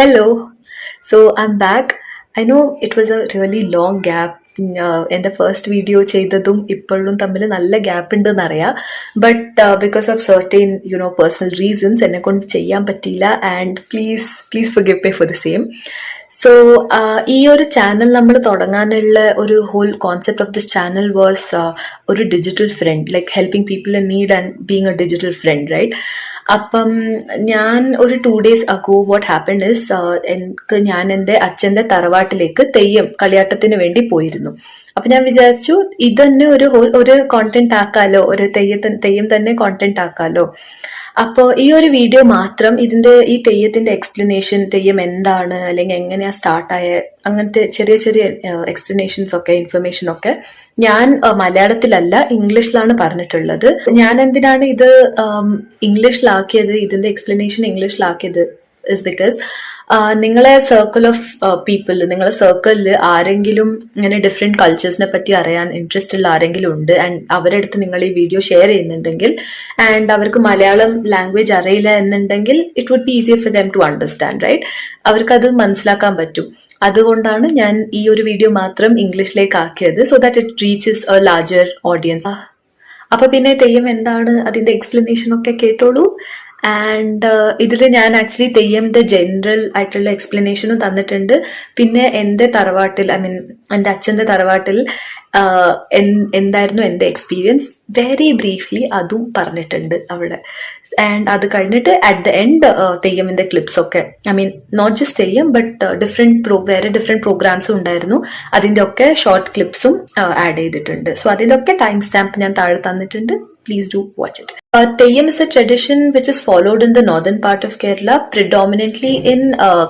Hello. So I'm back. I know it was a really long gap. എൻ്റെ first video ചെയ്തതും ഇപ്പോഴും തമ്മിൽ നല്ല ഗ്യാപ്പ് ഉണ്ടെന്ന് അറിയാം. But because of certain personal reasons എന്നെ കൊണ്ട് ചെയ്യാൻ പറ്റിയില്ല. And please forgive me for the same. So ഈ ഒരു ചാനൽ നമ്മൾ തുടങ്ങാനുള്ള ഒരു whole concept of this channel was ഒരു digital friend, like helping people in need and being a digital friend, right? അപ്പം ഞാൻ ഒരു 2 days ago what happened is, ഞാൻ എൻ്റെ അച്ഛൻ്റെ തറവാട്ടിലേക്ക് തെയ്യം കളിയാട്ടത്തിന് വേണ്ടി പോയിരുന്നു. അപ്പൊ ഞാൻ വിചാരിച്ചു ഇതന്നെ ഒരു കോണ്ടന്റ് ആക്കാലോ, ഒരു തെയ്യം തന്നെ കോണ്ടന്റ് ആക്കാലോ. അപ്പോൾ ഈ ഒരു വീഡിയോ മാത്രം ഈ തെയ്യത്തിന്റെ എക്സ്പ്ലനേഷൻ, തെയ്യം എന്താണ് അല്ലെങ്കിൽ എങ്ങനെയാ സ്റ്റാർട്ടായ, അങ്ങനത്തെ ചെറിയ ചെറിയ എക്സ്പ്ലനേഷൻസ് ഒക്കെ, ഇൻഫർമേഷൻ ഒക്കെ ഞാൻ മലയാളത്തിലല്ല ഇംഗ്ലീഷിലാണ് പറഞ്ഞിട്ടുള്ളത്. ഞാൻ എന്തിനാണ് ഇത് ഇംഗ്ലീഷിലാക്കിയത്, ഇതിന്റെ എക്സ്പ്ലനേഷൻ ഇംഗ്ലീഷിലാക്കിയത് ഇസ് ബിക്കോസ് നിങ്ങളെ സർക്കിൾ ഓഫ് പീപ്പിൾ, നിങ്ങളെ സർക്കിളിൽ ആരെങ്കിലും ഇങ്ങനെ ഡിഫറെന്റ് കൾച്ചേഴ്സിനെ പറ്റി അറിയാൻ ഇൻട്രസ്റ്റ് ഉള്ള ആരെങ്കിലും ഉണ്ട് ആൻഡ് അവരുടെ അടുത്ത് നിങ്ങൾ ഈ വീഡിയോ ഷെയർ ചെയ്യുന്നുണ്ടെങ്കിൽ ആൻഡ് അവർക്ക് മലയാളം ലാംഗ്വേജ് അറിയില്ല എന്നുണ്ടെങ്കിൽ it would be easier for them to understand, right? അവർക്കത് മനസ്സിലാക്കാൻ പറ്റും. അതുകൊണ്ടാണ് ഞാൻ ഈ ഒരു വീഡിയോ മാത്രം ഇംഗ്ലീഷിലേക്ക് ആക്കിയത്, so that it reaches A larger audience. അപ്പൊ പിന്നെ തെയ്യം എന്താണ്, അതിന്റെ എക്സ്പ്ലനേഷൻ ഒക്കെ കേട്ടോളൂ. ആൻഡ് ഇതിൽ ഞാൻ ആക്ച്വലി തെയ്യമിന്റെ ജനറൽ ആയിട്ടുള്ള എക്സ്പ്ലനേഷനും തന്നിട്ടുണ്ട്. പിന്നെ എൻ്റെ തറവാട്ടിൽ, ഐ മീൻ എൻ്റെ അച്ഛൻ്റെ തറവാട്ടിൽ എന്തായിരുന്നു എൻ്റെ എക്സ്പീരിയൻസ് വെരി ബ്രീഫ്ലി അതും പറഞ്ഞിട്ടുണ്ട് അവിടെ. ആൻഡ് അത് കഴിഞ്ഞിട്ട് അറ്റ് ദ എൻഡ് തെയ്യമിന്റെ ക്ലിപ്സ് ഒക്കെ, I mean not just Theyyam but വേറെ ഡിഫറെന്റ് പ്രോഗ്രാംസും ഉണ്ടായിരുന്നു. അതിന്റെ ഒക്കെ ഷോർട്ട് ക്ലിപ്സും ആഡ് ചെയ്തിട്ടുണ്ട്. സോ അതിന്റെ ഒക്കെ ടൈം സ്റ്റാമ്പ് ഞാൻ താഴെ തന്നിട്ടുണ്ട്. Please do watch it. Theyyam is a tradition which is followed in the northern part of Kerala, predominantly in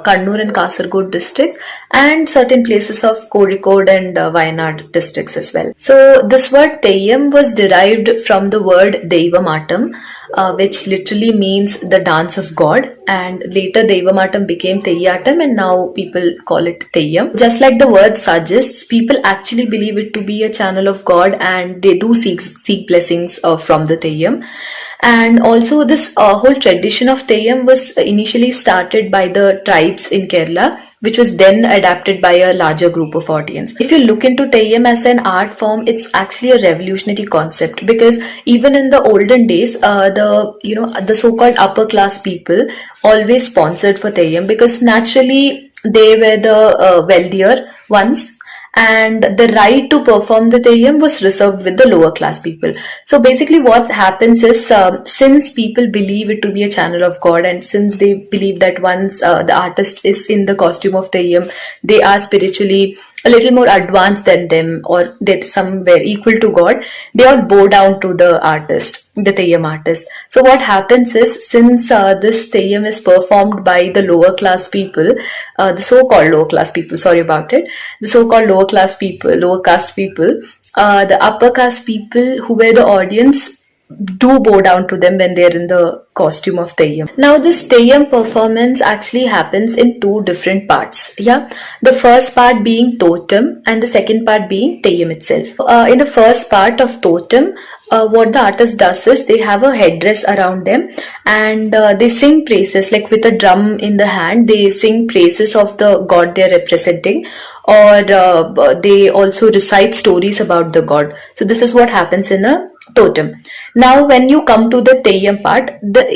Kannur and Kasaragod districts and certain places of Kozhikode and Wayanad districts as well. So this word Theyyam was derived from the word Deivamatam, which literally means the dance of God, and later Deivamatam became Theyyatam and now people call it Theyyam. Just like the word suggests, people actually believe it to be a channel of God and they do seek blessings from the Theyyam. And also this whole tradition of Theyyam was initially started by the tribes in Kerala, which was then adapted by a larger group of audience. If you look into Theyyam as an art form, it's actually a revolutionary concept, because even in the olden days, the so-called upper class people always sponsored for Theyyam, because naturally they were the wealthier ones, and the right to perform the Theyyam was reserved with the lower class people. So basically what happens is, since people believe it to be a channel of God, and since they believe that once the artist is in the costume of Theyyam, they are spiritually a little more advanced than them, or they're somewhere equal to God, they all bow down to the artist, the Theyyam artist. So what happens is, since this Theyyam is performed by the lower class people, the so-called lower class people, sorry about it, the so-called lower caste people, the upper caste people who were the audience do bow down to them when they're in the costume of Theyyam. Now this Theyyam performance actually happens in 2 different parts. Yeah, the first part being Totem and the second part being Theyyam itself. In the first part of Totem, what the artist does is they have a headdress around them, and they sing praises, like with a drum in the hand they sing praises of the god they're representing, or they also recite stories about the god. So this is what happens in a totem. Now when you come to the Theyyam part,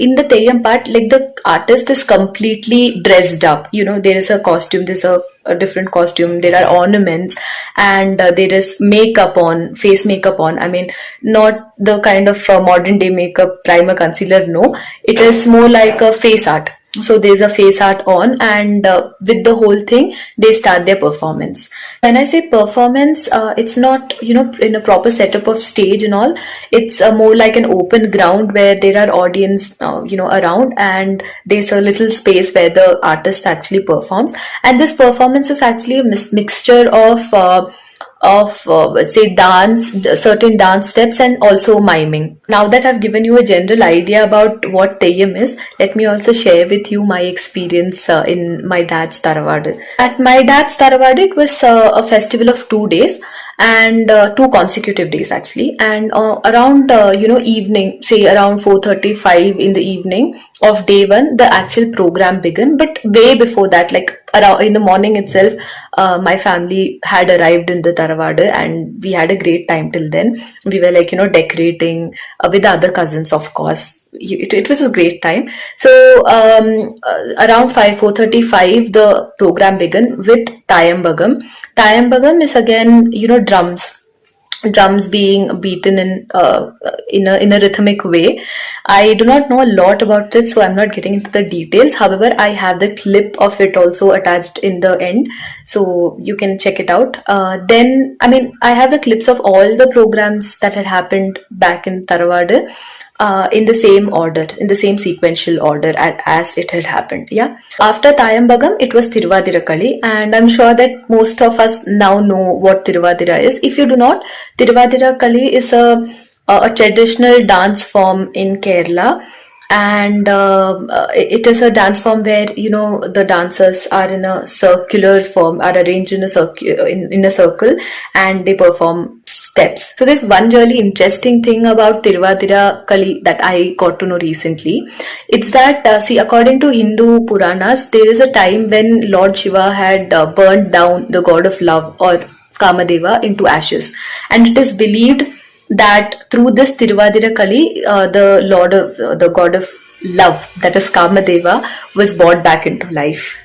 in the Theyyam part, like the artist is completely dressed up. There is a costume, there's a different costume, there are ornaments, and there is face makeup on. I mean, not the kind of modern day makeup, primer, concealer, no. It is more like a face art. So there's a face art on, and with the whole thing they start their performance. When I say performance, it's not in a proper setup of stage and all. It's more like an open ground where there are audience around, and there's a little space where the artist actually performs. And this performance is actually a mixture of say dance, certain dance steps, and also miming. Now that I've given you a general idea about what Theyyam is, let me also share with you my experience in my dad's Tharavadu. At my dad's Tharavadu, it was a festival of 2 days, and 2 consecutive days actually. And around evening, say around 4:35 in the evening of day one, the actual program began. But way before that, like around in the morning itself, my family had arrived in the Tharavadu, and we had a great time till then. We were like decorating with the other cousins, of course. It was a great time. So around 4:35, the program began with Theyyam. Theyyam is again drums being beaten in a rhythmic way. I do not know a lot about it, so I'm not getting into the details. However, I have the clip of it also attached in the end, so you can check it out. Then, I mean, I have the clips of all the programs that had happened back in Tharavadu. In the same order, in the same sequential order as it had happened. Yeah. After Thayambagam, it was Tiruvadirakali, and I'm sure that most of us now know what Tiruvadira is. If you do not, Tiruvadirakali is a traditional dance form in Kerala, and it is a dance form where the dancers are in a circular form, are arranged in a circle, and they perform steps. So there's one really interesting thing about Tiruvadira Kali that I got to know recently. It's that according to Hindu Puranas, there is a time when Lord Shiva had burned down the god of love, or Kamadeva, into ashes, and it is believed that through this Tiruvadira Kali, the god of love, that is Kamadeva, was brought back into life.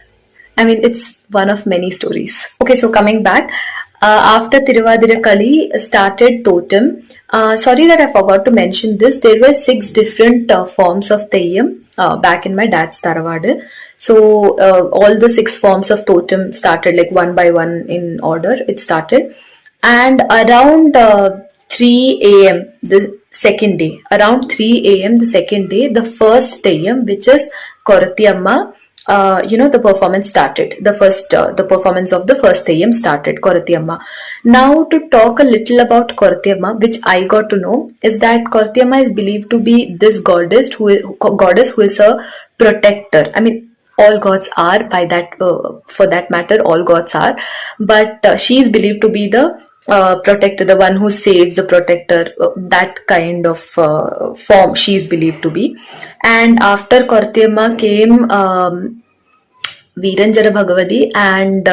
I mean, it's one of many stories. Okay, so coming back, after Tiruvadira Kali started Totem. Sorry that I forgot to mention this. There were 6 different forms of Theyyam back in my dad's Tharavadu. So all the 6 forms of Totem started like one by one in order. It started, and around 3 a.m. the second day, around 3 a.m. the second day, the first Theyyam, which is Korathiyamma, the performance started. The performance of the first Theyyam started, Korathiyamma. Now, to talk a little about Korathiyamma, which I got to know, is that Korathiyamma is believed to be this goddess who is a protector. I mean, all gods are, by that, for that matter, all gods are, but she is believed to be the protector, the one who saves, the protector, that kind of form she is believed to be. And after Korathiyamma came Veeranjara Bhagavati and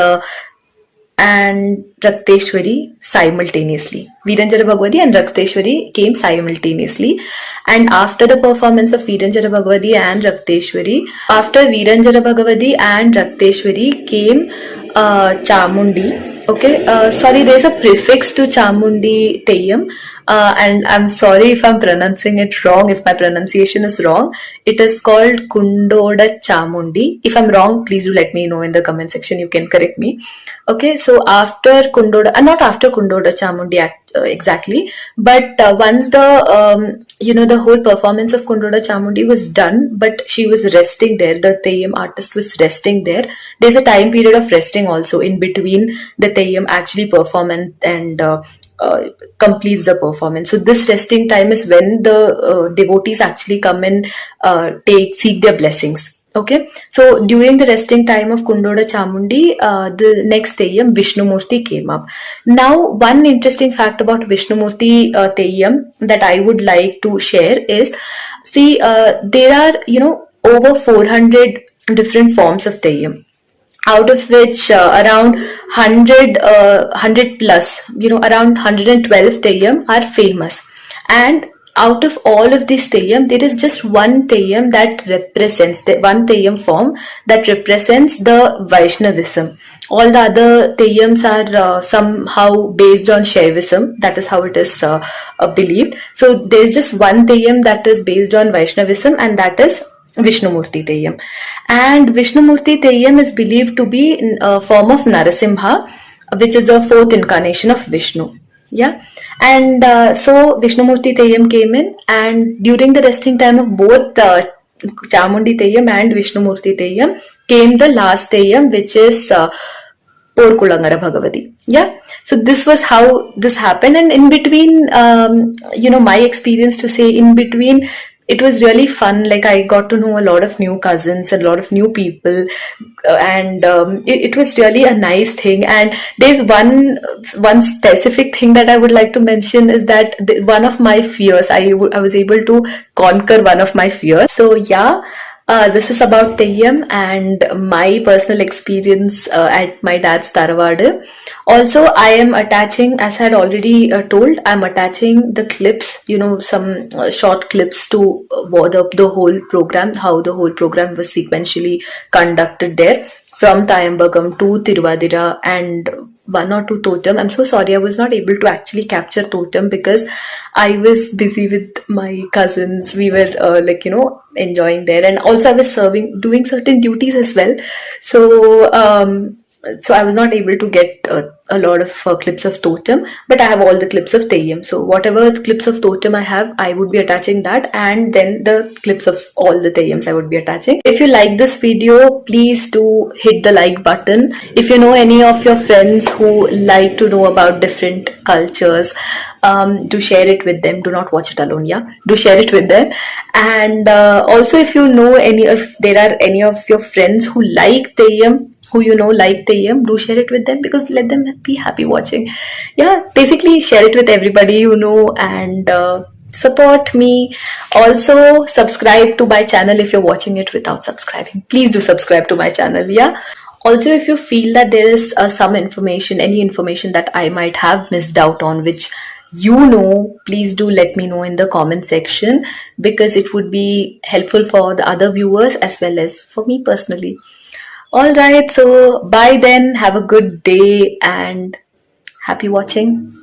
Rakteshwari simultaneously. Veeranjara Bhagavati and Rakteshwari came simultaneously. And after the performance of Veeranjara Bhagavati and Rakteshwari, after Veeranjara Bhagavati and Rakteshwari came Chamundi. Okay, sorry, there's a prefix to Chamundi Theyyam, and I'm sorry if I'm pronouncing it wrong, if my pronunciation is wrong. It is called Kundoda Chamundi. If I'm wrong, please do let me know in the comment section. You can correct me. Okay, so after Kundoda, not after Kundoda Chamundi exactly, but once the whole performance of Kundoda Chamundi was done, but she was resting there, the Theyyam artist was resting there. There's a time period of resting also in between the Theyyam actually perform and completes the performance. So this resting time is when the devotees actually come and seek their blessings. Okay, so during the resting time of Kundoda Chamundi, the next Theyyam, Vishnumurti, came up. Now, one interesting fact about Vishnumurti Theyyam that I would like to share is, there are over 400 different forms of Theyyam, out of which around 100 plus, around 112 Theyyam are famous. And out of all of these Theyyam, there is just one Theyyam that represents, one Theyyam form that represents the Vaishnavism. All the other Theyyams are somehow based on Shaivism. That is how it is believed. So there's just one Theyyam that is based on Vaishnavism, and that is Vishnumurti Theyyam. And Vishnumurti Theyyam is believed to be in a form of Narasimha, which is the 4th incarnation of Vishnu. Yeah, and so Vishnumurti Theyyam came in, and during the resting time of both Chamundi Theyyam and Vishnumurti Theyyam came the last Theyyam, which is Porkulangara Bhagavati. Yeah, so this was how this happened, and in between, my experience to say, in between it was really fun. Like, I got to know a lot of new cousins, a lot of new people, and it was really a nice thing. And there's one specific thing that I would like to mention is that one of my fears, I was able to conquer one of my fears. So yeah, this is about Theyyam and my personal experience at my dad's Tharavadu. Also, I am attaching, as I had already told, I'm attaching the clips, some short clips to the whole program, how the whole program was sequentially conducted there, from Thayambagam to Tiruvadira and one or two totem. I'm so sorry, I was not able to actually capture totem because I was busy with my cousins. We were enjoying there, and also I was doing certain duties as well. So so I was not able to get a lot of clips of totem, but I have all the clips of Theyyam. So whatever clips of totem I have, I would be attaching that, and then the clips of all the Theyyams I would be attaching. If you like this video, please do hit the like button. If you know any of your friends who like to know about different cultures, do share it with them. Do not watch it alone. Yeah, do share it with them. And also, if you know if there are any of your friends who like Theyyam, like Theyyam, do share it with them, because let them be happy watching. Yeah, basically share it with everybody and support me. Also, subscribe to my channel if you're watching it without subscribing. Please do subscribe to my channel. Yeah. Also, if you feel that there is some information, any information that I might have missed out on, which please do let me know in the comment section, because it would be helpful for the other viewers as well as for me personally. Alright, so bye then, have a good day and happy watching.